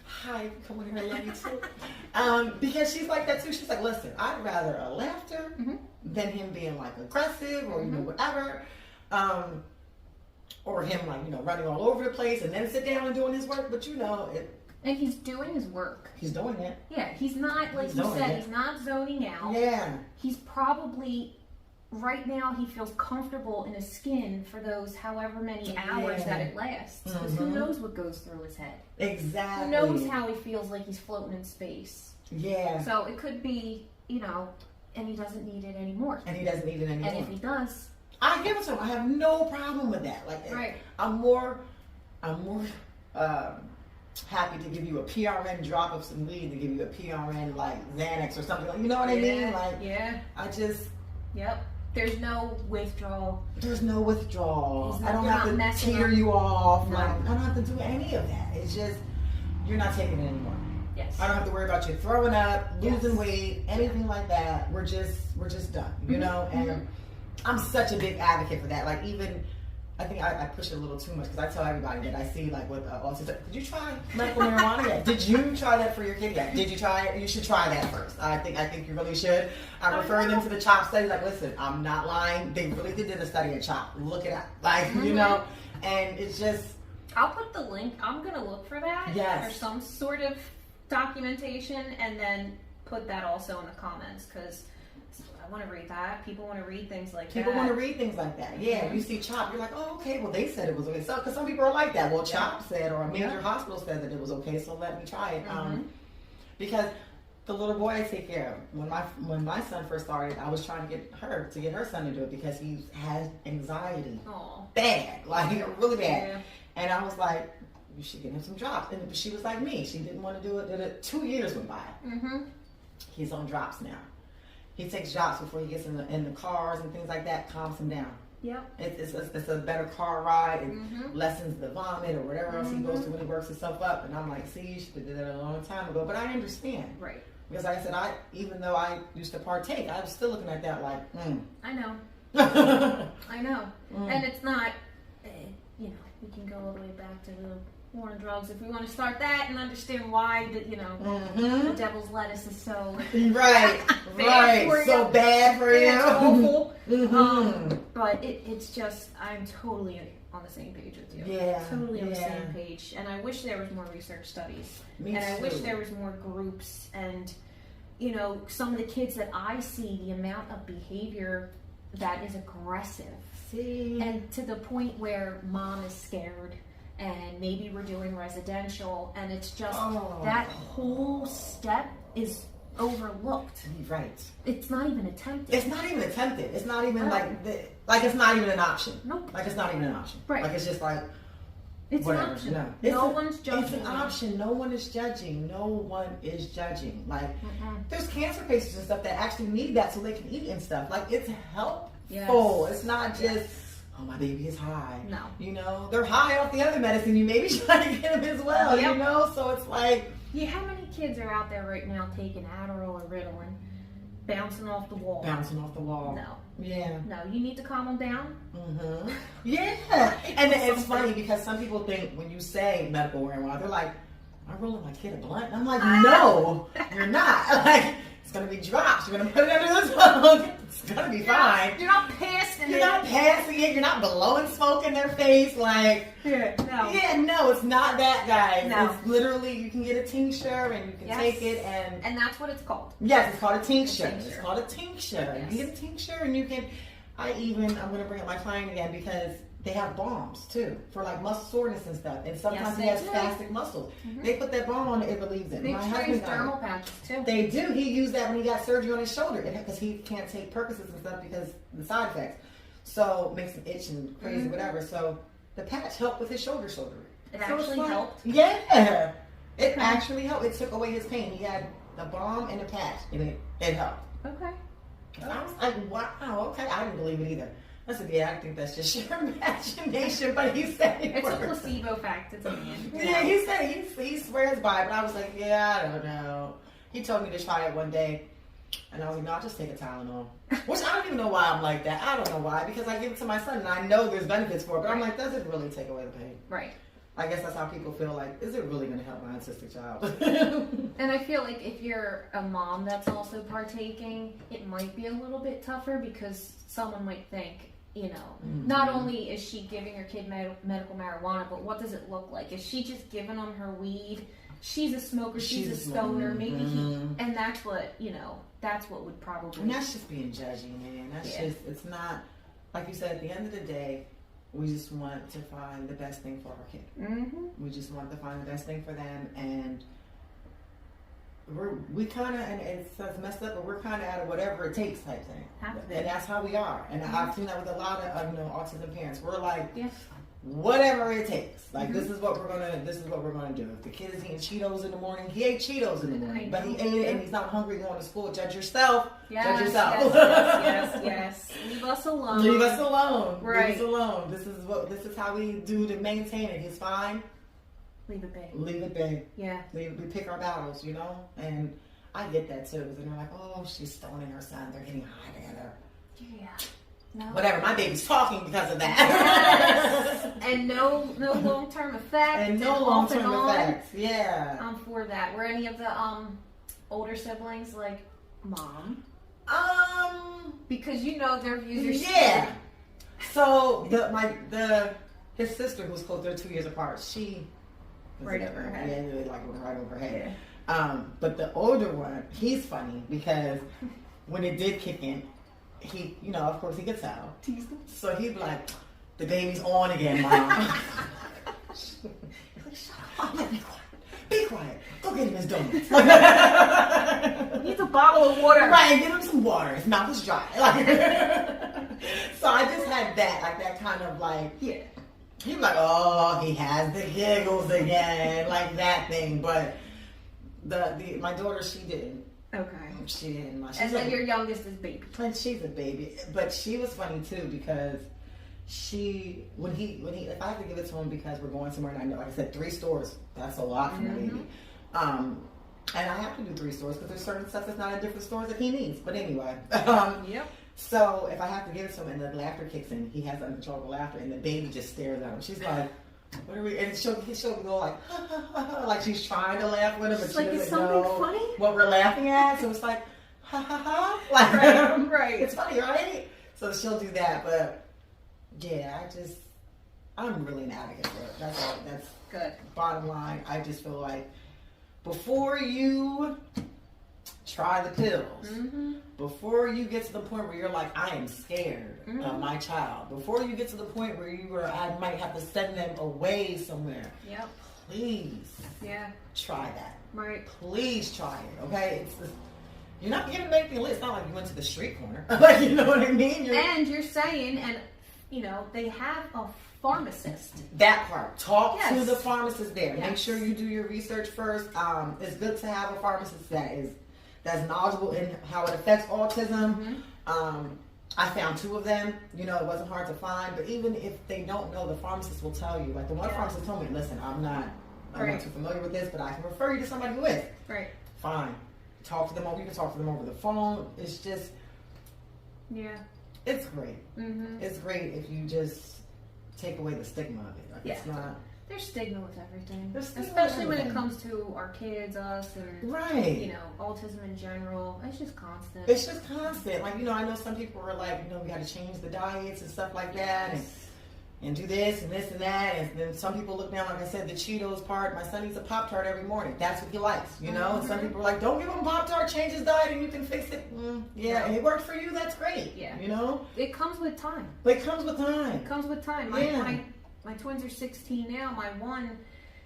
Hi, come on here, I love you too. Because she's like that too. She's like, listen, I'd rather a laughter than him being like aggressive or you know whatever, or him like running all over the place and then sit down and doing his work. But and he's doing his work. He's doing it. Yeah, he's not like you said. He's not zoning out. Yeah, he's probably. Right now, he feels comfortable in his skin for those however many hours that it lasts. Because who knows what goes through his head? Exactly. Who knows how he feels like he's floating in space? Yeah. So it could be, and he doesn't need it anymore. And he doesn't need it anymore. And if he does, I give it to him. I have no problem with that. Like, right. I'm more happy to give you a PRN drop of some weed than give you a PRN like Xanax or something. You know what I mean? Like, I just. Yep. There's no withdrawal. There's no withdrawal. I don't have to tear you off. No. Like, I don't have to do any of that. It's just, you're not taking it anymore. Yes. I don't have to worry about you throwing up, losing weight, anything like that. We're just done, you know? And I'm such a big advocate for that. Like, even, I think I push it a little too much because I tell everybody that I see, like, with autism, did you try medical marijuana yet? Did you try that for your kid yet? Did you try it? You should try that first. I think you really should. I refer them to the CHOP study. Like, listen, I'm not lying. They really did a study at CHOP. Look it up. Like, and it's just. I'll put the link. I'm going to look for that. Yes. Or some sort of documentation, and then put that also in the comments, because I want to read that. People want to read things like that. People want to read things like that. Yeah, you see CHOP, you're like, oh, okay, well, they said it was okay. So, because some people are like that. Well, CHOP said, or a major hospital said that it was okay, so let me try it. Because the little boy I take care of, when my son first started, I was trying to get her son to do it because he has anxiety. Aww. Bad, like really bad. Yeah. And I was like, you should get him some drops. And she was like me. She didn't want to do it. Did it 2 years went by. He's on drops now. He takes drops before he gets in the cars and things like that. Calms him down. Yep. It's a better car ride. It lessens the vomit or whatever else he goes through when he works himself up. And I'm like, see, you should have did that a long time ago. But I understand. Right. Because like I said, even though I used to partake, I was still looking at that like, I know. I know. And it's not, we can go all the way back to the war on drugs if we want to start that and understand why the devil's lettuce is so right, so bad for you. It's awful. But it's just, I'm totally on the same page with you. Yeah, totally on the same page. And I wish there was more research studies. Me too. I wish there was more groups and some of the kids that I see, the amount of behavior that is aggressive. See, and to the point where mom is scared. And maybe we're doing residential, and it's just that whole step is overlooked. Right. It's not even attempted. It's not even attempted. It's not even it's not even an option. Nope. Like it's not even an option. Right. Like it's just like it's whatever. an option. No one's judging. It's an option. No one is judging. No one is judging. Like there's cancer patients and stuff that actually need that so they can eat and stuff. Like it's helpful. Yes. It's not just. Oh, my baby is high. No. They're high off the other medicine. You maybe try to get them as well, so it's like. Yeah, how many kids are out there right now taking Adderall or Ritalin, bouncing off the wall? No. Yeah. No, you need to calm them down. Yeah. And it's funny because some people think when you say medical marijuana, they're like, I'm rolling my kid a blunt. And I'm like, no, you're not. Like, It's gonna be drops. You're gonna put it under the tongue. It's gonna be fine. You're not passing it. You're not passing it. You're not blowing smoke in their face. Like, no, it's not that, guys. No. It's literally, you can get a tincture and you can take it and that's what it's called. Yes, it's called a tincture. It's called a tincture. Yes. You can get a tincture and you can. I'm gonna bring up my client again because they have balms too for like muscle soreness and stuff. And sometimes he has spastic muscles. Mm-hmm. They put that balm on it relieves it. They use thermal patches too. They do. He used that when he got surgery on his shoulder because he can't take Percocets and stuff because of the side effects. So it makes him itch and crazy, whatever. So the patch helped with his shoulder surgery. It actually helped? Yeah. It actually helped. It took away his pain. He had the balm and the patch and it helped. Okay. I was like, wow, okay. I didn't believe it either. I said, yeah, I think that's just your imagination, but he said it it's worked. a placebo fact. It's a man. Yeah, he said he swears by it, but I was like, yeah, I don't know. He told me to try it one day, and I was like, no, I'll just take a Tylenol. Which I don't even know why I'm like that. I don't know why, because I give it to my son, and I know there's benefits for it, but I'm like, does it really take away the pain? Right. I guess that's how people feel like, is it really going to help my autistic child? And I feel like if you're a mom that's also partaking, it might be a little bit tougher because someone might think, not only is she giving her kid medical marijuana, but what does it look like? Is she just giving them her weed? She's a smoker, she's a stoner, maybe and that's what, that's what would probably... And that's just being judgy, man. That's just, it's not, like you said, at the end of the day, we just want to find the best thing for our kid. Mm-hmm. We just want to find the best thing for them, and we kind of, and it's messed up, but we're kind of at a whatever it takes type thing. And that's how we are. And I've seen that with a lot of autism parents. We're like, whatever it takes. Like this is what we're gonna do. If the kid is eating Cheetos in the morning, he ate Cheetos in the morning, but he ate it and he's not hungry going to school. Judge yourself. Judge yourself. Yes. Leave us alone. Leave us alone. Right. Leave us alone. This is how we do to maintain it. He's fine. Leave it be. Leave it be. Yeah. We pick our battles, and I get that too. And they're like, oh, she's stoning her son. They're getting high together. Yeah. No. Whatever. My baby's talking because of that. Yes. And no long-term effects. And no long-term effects. Yeah. I'm for that. Were any of the older siblings like, Mom? Because their views are yeah. So his sister, who's close, they're 2 years apart. She right over her head. Yeah, really like right over her head. Yeah. But the older one, he's funny because when it did kick in, he, of course he gets out. So he'd be like, the baby's on again, Mom. Shut up. Be quiet. Go get him his donuts. He needs a bottle of water. Right, give him some water. His mouth is dry. So I just had that kind of yeah. He'd be like, oh, he has the giggles again, like that thing. But my daughter, she didn't. Okay. She didn't. And then your youngest is baby. And she's a baby. But she was funny too because when he if I have to give it to him because we're going somewhere and I know, like I said, 3 stores, that's a lot for my baby. And I have to do 3 stores because there's certain stuff that's not in different stores that he needs. But anyway. Yep. So if I have to give it to him and the laughter kicks in, he has uncontrollable laughter and the baby just stares at him. She's like, what are we? And she'll go like, ha, ha, ha, ha, like she's trying to laugh with him, but she doesn't know funny? What we're laughing at. So it's like, ha ha ha, like right. It's funny, right? So she'll do that, but yeah, I'm really an advocate for it. That's all. That's good. Bottom line, I just feel like before you try the pills, before you get to the point where you're like, I am scared of my child, before you get to the point where I might have to send them away somewhere, please try that. Right. Please try it, okay? You're not getting anything lit. It's not like you went to the street corner. Like, you know what I mean? You're saying, they have a pharmacist. That part. Talk to the pharmacist there. Yes. Make sure you do your research first. It's good to have a pharmacist that's knowledgeable in how it affects autism. I found 2 of them. It wasn't hard to find. But even if they don't know, the pharmacist will tell you. Like the one pharmacist told me, listen, I'm not too familiar with this, but I can refer you to somebody who is. Right. Fine. Talk to them over. You can talk to them over the phone. It's just, it's great. It's great if you just take away the stigma of it. Like it's not. There's stigma with everything, Stigma especially with when it everything. comes to our kids, us, and Right. you know, autism in general. It's just constant. It's just constant. Like, you know, I know some people are like, you know, we got to change the diets and stuff like that, and do this and this and that. And then some people look down, like I said, the Cheetos part. My son eats a Pop-Tart every morning. That's what he likes, you know? And some people are like, don't give him Pop-Tart, change his diet and you can fix it. Yeah, it worked for you, that's great. Yeah. You know? It comes with time. But it comes with time. It comes with time. My twins are 16 now. My one,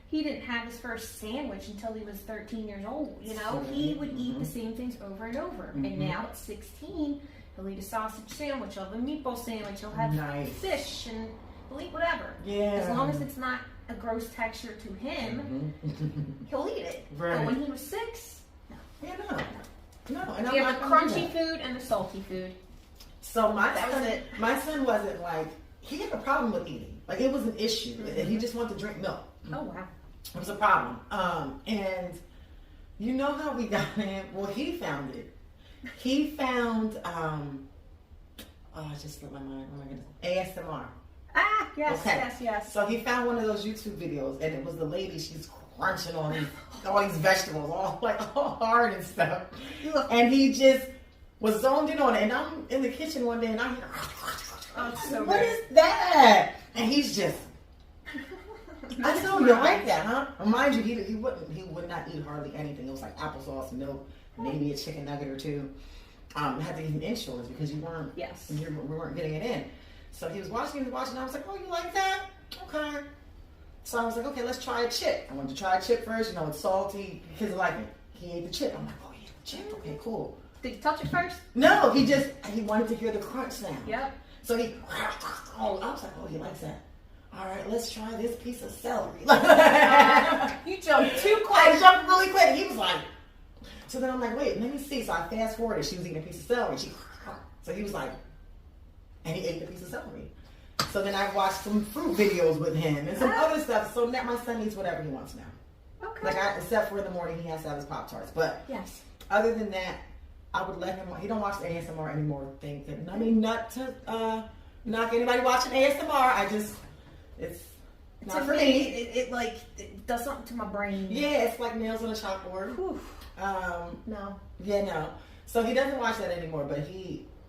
he didn't have his first sandwich until he was 13 years old. You know, he would eat the same things over and over. And now at 16, he'll eat a sausage sandwich, he'll have a meatball sandwich, he'll have fish, and he'll eat whatever. Yeah. As long as it's not a gross texture to him, he'll eat it. Right. But when he was 6, no. Yeah, no. And We have the crunchy food and the salty food. So That was it. My son wasn't like, he had a problem with eating. Like, it was an issue. He just wanted to drink milk. Oh, wow. It was a problem. And you know how we got him? Well, he found it. He found, I just slipped my mind. Oh my goodness. ASMR. Ah, yes, Okay. yes. So he found one of those YouTube videos, and it was the lady, she's crunching on all these vegetables, all hard and stuff. And he just was zoned in on it. And I'm in the kitchen one day, and I hear, what is that? And he's just, I said, oh, you like that, huh? And mind you, he would not eat hardly anything. It was like applesauce, milk, maybe a chicken nugget or two. Had to eat insurance because we weren't getting it in. So he was watching, and I was like, oh, you like that? Okay. So I was like, okay, let's try a chip. I wanted to try a chip first. You know, it's salty. Kids like it. He ate the chip. I'm like, oh, he ate the chip. Okay, cool. Did you touch it first? No, he wanted to hear the crunch sound. Yep. So I was like, oh, he likes that. All right, let's try this piece of celery. You jumped too quick. I jumped really quick. He was like, so then I'm like, wait, let me see. So I fast forwarded. She was eating a piece of celery. So he was like, and he ate the piece of celery. So then I watched some fruit videos with him and some other stuff. So now my son eats whatever he wants now. Okay. Except for in the morning, he has to have his Pop-Tarts. But yes. Other than that, I would let him. He don't watch the ASMR anymore. I mean, not to knock anybody watching ASMR. It's not for me. It does something to my brain. Yeah, it's like nails on a chalkboard. No. Yeah, no. So he doesn't watch that anymore. But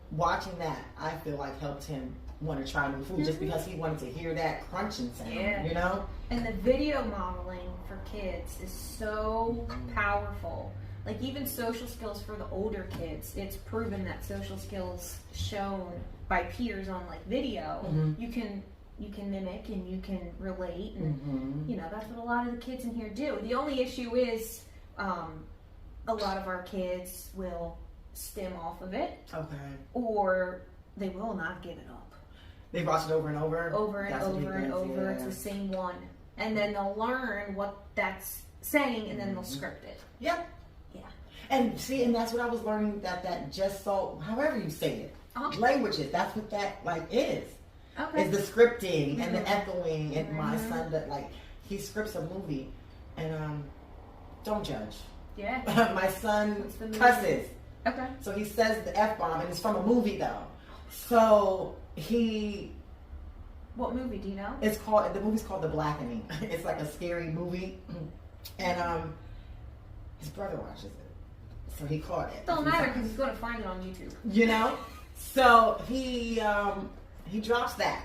watching that, I feel like helped him want to try new food just because he wanted to hear that crunching sound. Yeah. You know. And the video modeling for kids is so powerful. Like even social skills for the older kids, it's proven that social skills shown by peers on like video, you can mimic and you can relate, and you know that's what a lot of the kids in here do. The only issue is a lot of our kids will stem off of it, or they will not give it up. They watch it over and over, over. It's the same one, and then they'll learn what that's saying, and then they'll script it. Yep. And see, and that's what I was learning, that just so, however you say it, languages, that's what that, is. Okay. Is the scripting and the echoing, and my son, he scripts a movie, and, don't judge. Yeah. My son cusses. Okay. So he says the F-bomb, and it's from a movie, though. So What movie, do you know? The movie's called The Blackening. It's like a scary movie, and, his brother watches it. So he caught it. Don't matter because he's going to find it on YouTube. You know? So he drops that.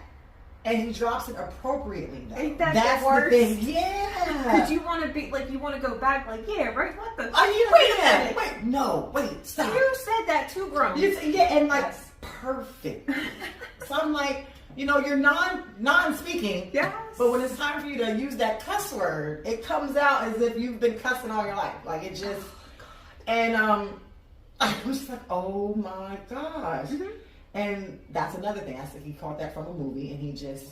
And he drops it appropriately though. Ain't that That's the worst? The thing. Yeah. Because you want to be like, you want to go back like, yeah, right? What the? Wait a minute. Wait, no, wait, stop. You said that too, grown. Perfect. So I'm like, you're non-speaking. Yes. But when it's time for you to use that cuss word, it comes out as if you've been cussing all your life. Like it just. And I was just like, oh my gosh. And that's another thing. I said he caught that from a movie, and he just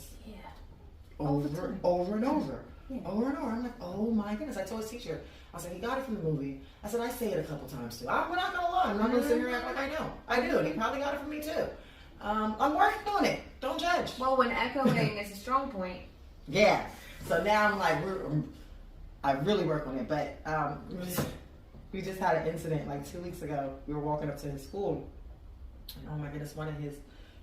over and over. I'm like, oh my goodness. I told his teacher, I said, he got it from the movie. I said, I say it a couple times too. We're not going to lie. I'm not going to sit here and act like I know. I do. And he probably got it from me too. I'm working on it. Don't judge. Well, when echoing is a strong point. Yeah. So now I'm like, I really work on it. But we just had an incident like 2 weeks ago. We were walking up to his school. And oh my goodness, one of his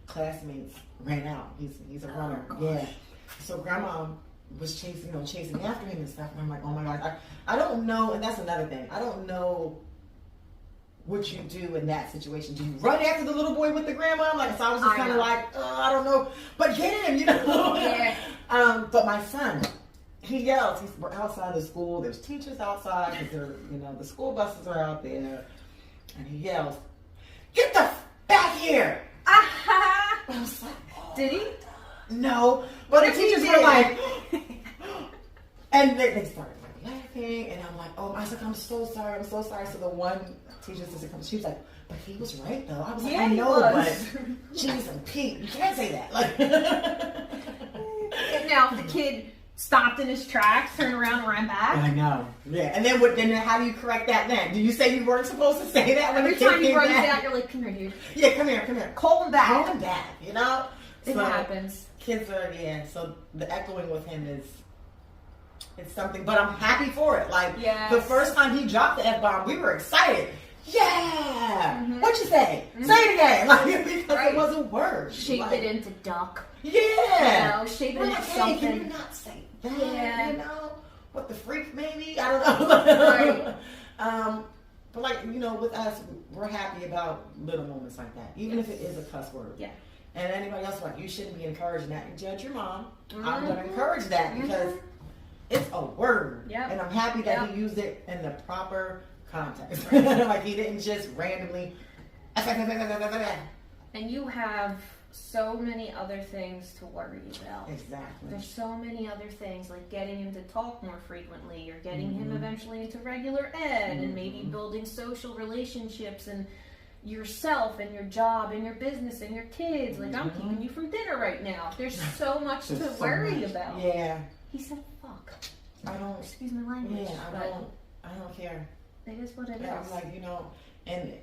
classmates ran out. He's a runner. Yeah. So grandma was chasing after him and stuff. And I'm like, oh my God, I don't know. And that's another thing. I don't know what you do in that situation. Do you run after the little boy with the grandma? So I was just kind of like, I don't know, but get him, Yeah. But my son, he yells. We're outside the school. There's teachers outside because the school buses are out there, and he yells, "Get the back here!" I was like, oh, did he? No, but the teachers were like, and they started laughing, and I'm like, oh, I was like, I'm so sorry. So the one teacher assistant comes, she was like, but he was right though. I was like, yeah, I know, but jeez and Pete, you can't say that. Now, if the kid stopped in his tracks, turned around, and ran back. I know. Yeah, and then how do you correct that then? Do you say you weren't supposed to say that when every the kid time he came runs back? out, you're like, come here, dude. Yeah, come here. Call him back. Call him back. It happens. Kids are so the echoing with him it's something, but I'm happy for it. The first time he dropped the F-bomb, we were excited. Yeah! Mm-hmm. What'd you say? Mm-hmm. Say it again! Because it wasn't words. Shape it into duck. Yeah! Shape it into something. Can you not say that? Yeah. What the freak, maybe? I don't know. Right. But with us, we're happy about little moments like that. Even if it is a cuss word. Yeah. And anybody else you shouldn't be encouraging that. And judge your mom. Mm-hmm. I'm going to encourage that because it's a word. Yep. And I'm happy that he used it in the proper context. He didn't just randomly. And you have so many other things to worry about. Exactly. There's so many other things, like getting him to talk more frequently, or getting him eventually into regular ed, and maybe building social relationships, and yourself, and your job, and your business, and your kids. I'm keeping you from dinner right now. There's so much to worry about. Yeah. He said, "Fuck." I don't. Excuse my language. Yeah, I don't care. It is what it is. I'm like, and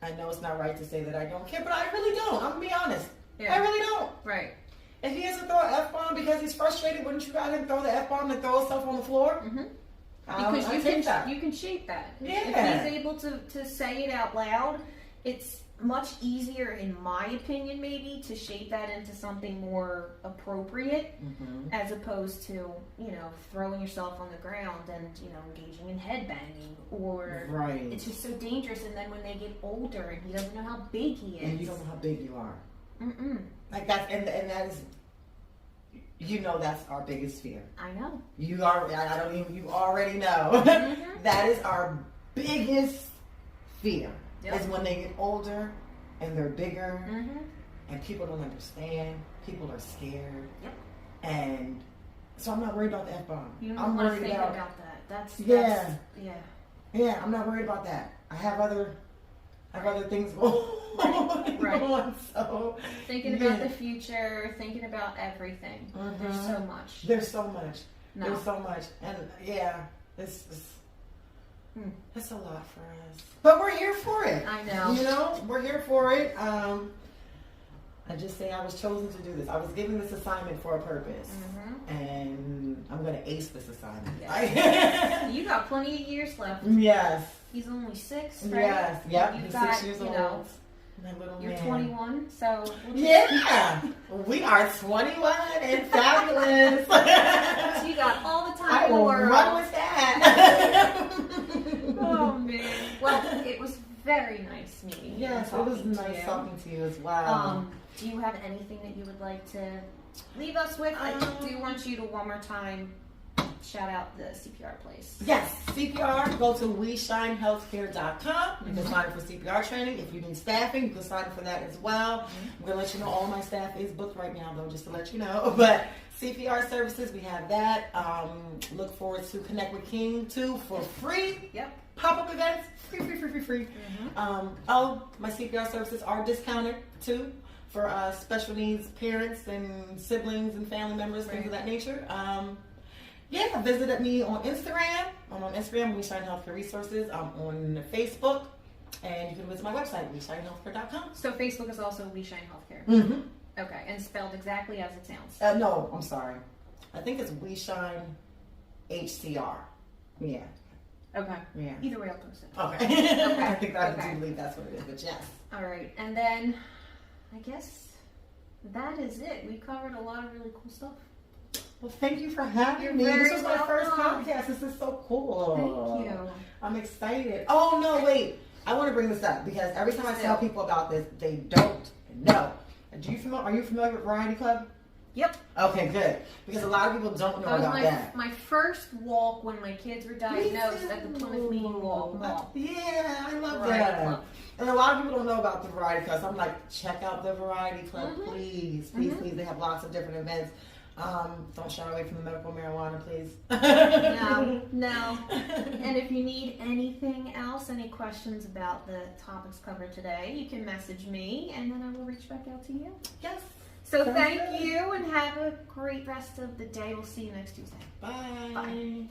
I know it's not right to say that I don't care, but I really don't. I'm gonna be honest. Yeah. I really don't. Right. If he has to throw an F-bomb because he's frustrated, wouldn't you rather him throw the F-bomb and throw himself on the floor? Mm-hmm. Because you can shape that. Yeah. If he's able to say it out loud, it's much easier, in my opinion, maybe, to shape that into something more appropriate, as opposed to, throwing yourself on the ground and, engaging in headbanging, or it's just so dangerous. And then when they get older and he doesn't know how big he is. And you don't know how big you are. Mm-mm. That is, that's our biggest fear. I know. You already know. That is our biggest fear. Yep. Is when they get older and they're bigger and people don't understand. People are scared. Yep. And so I'm not worried about the F-bomb. You don't want to think about that. That's Yeah, I'm not worried about that. I have other things going on. So thinking about the future, thinking about everything. There's so much. There's so much. And it's a lot for us. But we're here for it. I know. We're here for it. I just say I was chosen to do this. I was given this assignment for a purpose. And I'm going to ace this assignment. Yes. You got plenty of years left. Yes. He's only 6, right? Yes. Yep. He's 6 years old. You're 21, so... We are 21 and fabulous. So you got all the time in the world. Run with that. Oh, man. Well, it was very nice meeting you. Yes, it was nice talking to you as well. Do you have anything that you would like to leave us with? I do want you to one more time shout out the CPR place. Yes, CPR. Go to WeShineHealthcare.com. You can sign up for CPR training. If you need staffing, you can sign up for that as well. I'm going to let you know all my staff is booked right now, though, just to let you know. But CPR services, we have that. Look forward to Connect with King, too, for free. Yep. Pop-up events, free. My CPR services are discounted, too, for special needs parents and siblings and family members, things of that nature. Visit me on Instagram. I'm on Instagram, We Shine Healthcare Resources. I'm on Facebook, and you can visit my website, WeShineHealthcare.com. So Facebook is also We Shine Healthcare. Okay, and spelled exactly as it sounds. No, I'm sorry. I think it's We Shine HCR. Yeah. Okay. Yeah. Either way, I'll post it. Okay. I think I do believe that's what it is, but yes. All right, and then I guess that is it. We covered a lot of really cool stuff. Well, thank you for having me. This was my first podcast. This is so cool. Thank you. I'm excited. Oh, no, wait. I want to bring this up because every time I tell people about this, they don't know. Are you familiar with Variety Club? Yep. Okay, good. Because a lot of people don't know about that. My first walk when my kids were diagnosed at the Plymouth Meeting Walk. Yeah, I love that. Club. And a lot of people don't know about the Variety Club. So I'm like, check out the Variety Club, please. Please. They have lots of different events. Don't shy away from the medical marijuana, please. No. And if you need anything else, any questions about the topics covered today, you can message me and then I will reach back out to you. Yes. So thank you and have a great rest of the day. We'll see you next Tuesday. Bye. Bye.